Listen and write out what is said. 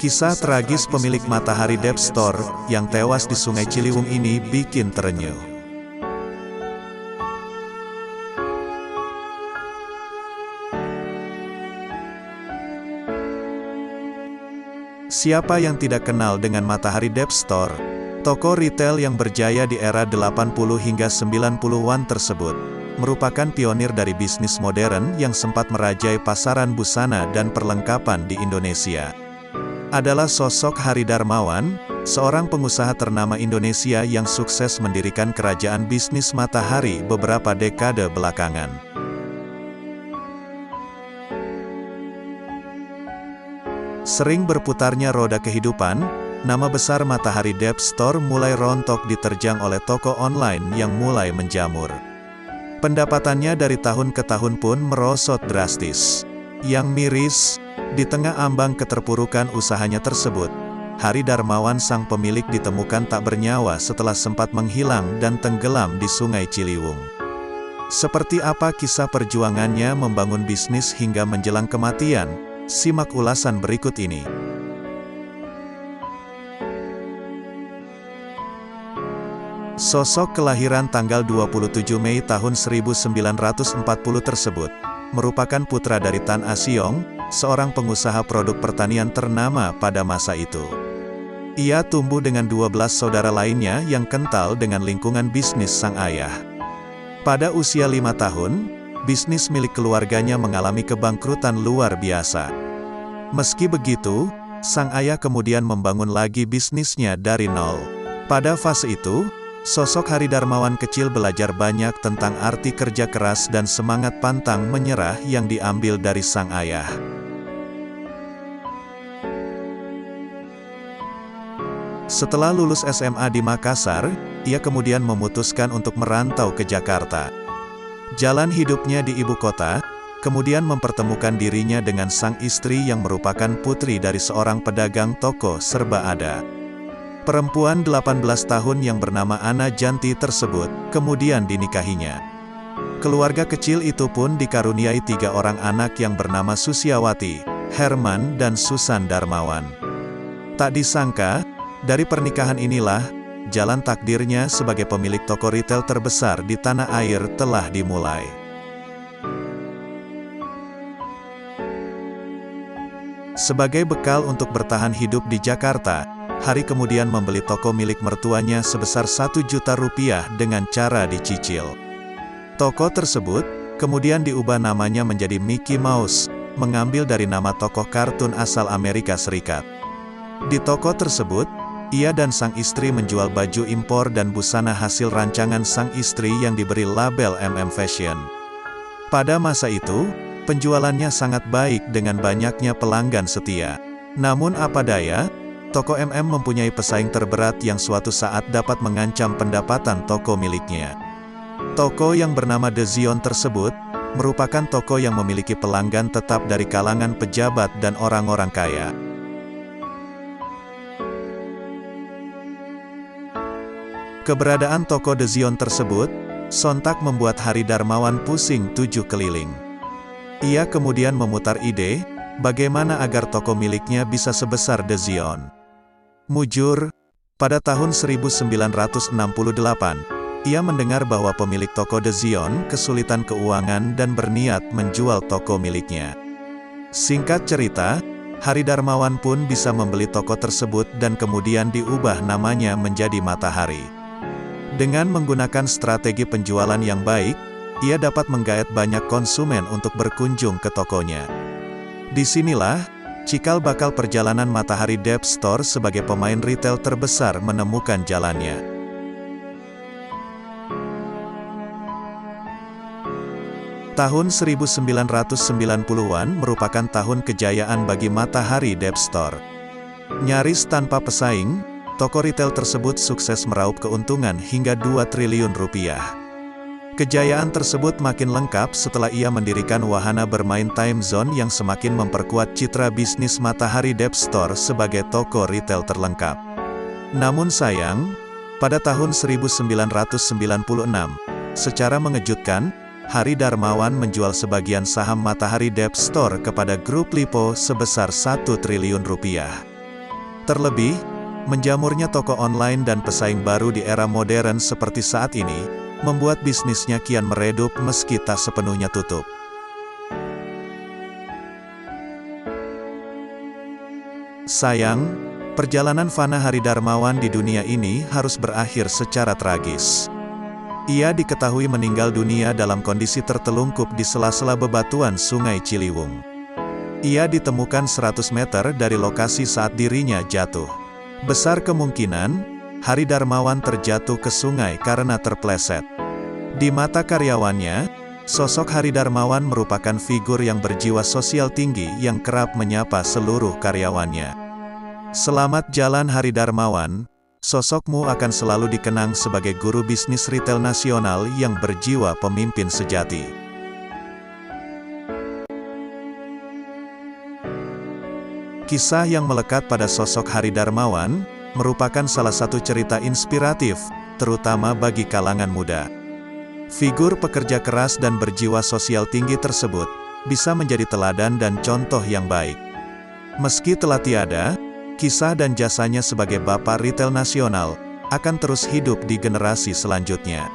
Kisah tragis pemilik Matahari Dep Store yang tewas di Sungai Ciliwung ini bikin terenyuh. Siapa yang tidak kenal dengan Matahari Dep Store? Toko retail yang berjaya di era 80 hingga 90-an tersebut merupakan pionir dari bisnis modern yang sempat merajai pasaran busana dan perlengkapan di Indonesia. Adalah sosok Hari Darmawan, seorang pengusaha ternama Indonesia yang sukses mendirikan kerajaan bisnis Matahari beberapa dekade belakangan. Sering berputarnya roda kehidupan, nama besar Matahari Dep Store mulai rontok diterjang oleh toko online yang mulai menjamur. Pendapatannya dari tahun ke tahun pun merosot drastis. Yang miris, di tengah ambang keterpurukan usahanya tersebut, Hari Darmawan sang pemilik ditemukan tak bernyawa setelah sempat menghilang dan tenggelam di Sungai Ciliwung. Seperti apa kisah perjuangannya membangun bisnis hingga menjelang kematian? Simak ulasan berikut ini. Sosok kelahiran tanggal 27 Mei tahun 1940 tersebut merupakan putra dari Tan Asyong, seorang pengusaha produk pertanian ternama pada masa itu. Ia tumbuh dengan 12 saudara lainnya yang kental dengan lingkungan bisnis sang ayah. Pada usia 5 tahun, bisnis milik keluarganya mengalami kebangkrutan luar biasa. Meski begitu, sang ayah kemudian membangun lagi bisnisnya dari nol. Pada fase itu, sosok Hari Darmawan kecil belajar banyak tentang arti kerja keras dan semangat pantang menyerah yang diambil dari sang ayah. Setelah lulus SMA di Makassar, ia kemudian memutuskan untuk merantau ke Jakarta. Jalan hidupnya di ibu kota, kemudian mempertemukan dirinya dengan sang istri yang merupakan putri dari seorang pedagang toko serba ada. Perempuan 18 tahun yang bernama Ana Janti tersebut, kemudian dinikahinya. Keluarga kecil itu pun dikaruniai 3 orang anak yang bernama Susiawati, Herman dan Susan Darmawan. Tak disangka, dari pernikahan inilah, jalan takdirnya sebagai pemilik toko retail terbesar di tanah air telah dimulai. Sebagai bekal untuk bertahan hidup di Jakarta, Hari kemudian membeli toko milik mertuanya sebesar 1 juta rupiah dengan cara dicicil. Toko tersebut kemudian diubah namanya menjadi Mickey Mouse, mengambil dari nama tokoh kartun asal Amerika Serikat. Di toko tersebut, ia dan sang istri menjual baju impor dan busana hasil rancangan sang istri yang diberi label MM Fashion. Pada masa itu, penjualannya sangat baik dengan banyaknya pelanggan setia. Namun apa daya, toko MM mempunyai pesaing terberat yang suatu saat dapat mengancam pendapatan toko miliknya. Toko yang bernama The Zion tersebut, merupakan toko yang memiliki pelanggan tetap dari kalangan pejabat dan orang-orang kaya. Keberadaan toko The Zion tersebut, sontak membuat Hari Darmawan pusing 7 keliling. Ia kemudian memutar ide, bagaimana agar toko miliknya bisa sebesar The Zion. Mujur, pada tahun 1968, ia mendengar bahwa pemilik toko The Zion kesulitan keuangan dan berniat menjual toko miliknya. Singkat cerita, Hari Darmawan pun bisa membeli toko tersebut dan kemudian diubah namanya menjadi Matahari. Dengan menggunakan strategi penjualan yang baik, ia dapat menggaet banyak konsumen untuk berkunjung ke tokonya. Disinilah cikal bakal perjalanan Matahari Dep Store sebagai pemain retail terbesar menemukan jalannya. Tahun 1990-an merupakan tahun kejayaan bagi Matahari Dep Store. Nyaris tanpa pesaing, toko retail tersebut sukses meraup keuntungan hingga 2 triliun rupiah. Kejayaan tersebut makin lengkap setelah ia mendirikan wahana bermain Time Zone yang semakin memperkuat citra bisnis Matahari Dep Store sebagai toko retail terlengkap. Namun sayang, pada tahun 1996, secara mengejutkan, Hari Darmawan menjual sebagian saham Matahari Dep Store kepada Grup Lipo sebesar 1 triliun rupiah. Terlebih, menjamurnya toko online dan pesaing baru di era modern seperti saat ini, membuat bisnisnya kian meredup meski tak sepenuhnya tutup. Sayang, perjalanan fana Hari Darmawan di dunia ini harus berakhir secara tragis. Ia diketahui meninggal dunia dalam kondisi tertelungkup di sela-sela bebatuan Sungai Ciliwung. Ia ditemukan 100 meter dari lokasi saat dirinya jatuh. Besar kemungkinan, Hari Darmawan terjatuh ke sungai karena terpleset. Di mata karyawannya, sosok Hari Darmawan merupakan figur yang berjiwa sosial tinggi yang kerap menyapa seluruh karyawannya. Selamat jalan Hari Darmawan, sosokmu akan selalu dikenang sebagai guru bisnis retail nasional yang berjiwa pemimpin sejati. Kisah yang melekat pada sosok Hari Darmawan, merupakan salah satu cerita inspiratif, terutama bagi kalangan muda. Figur pekerja keras dan berjiwa sosial tinggi tersebut, bisa menjadi teladan dan contoh yang baik. Meski telah tiada, kisah dan jasanya sebagai bapak retail nasional, akan terus hidup di generasi selanjutnya.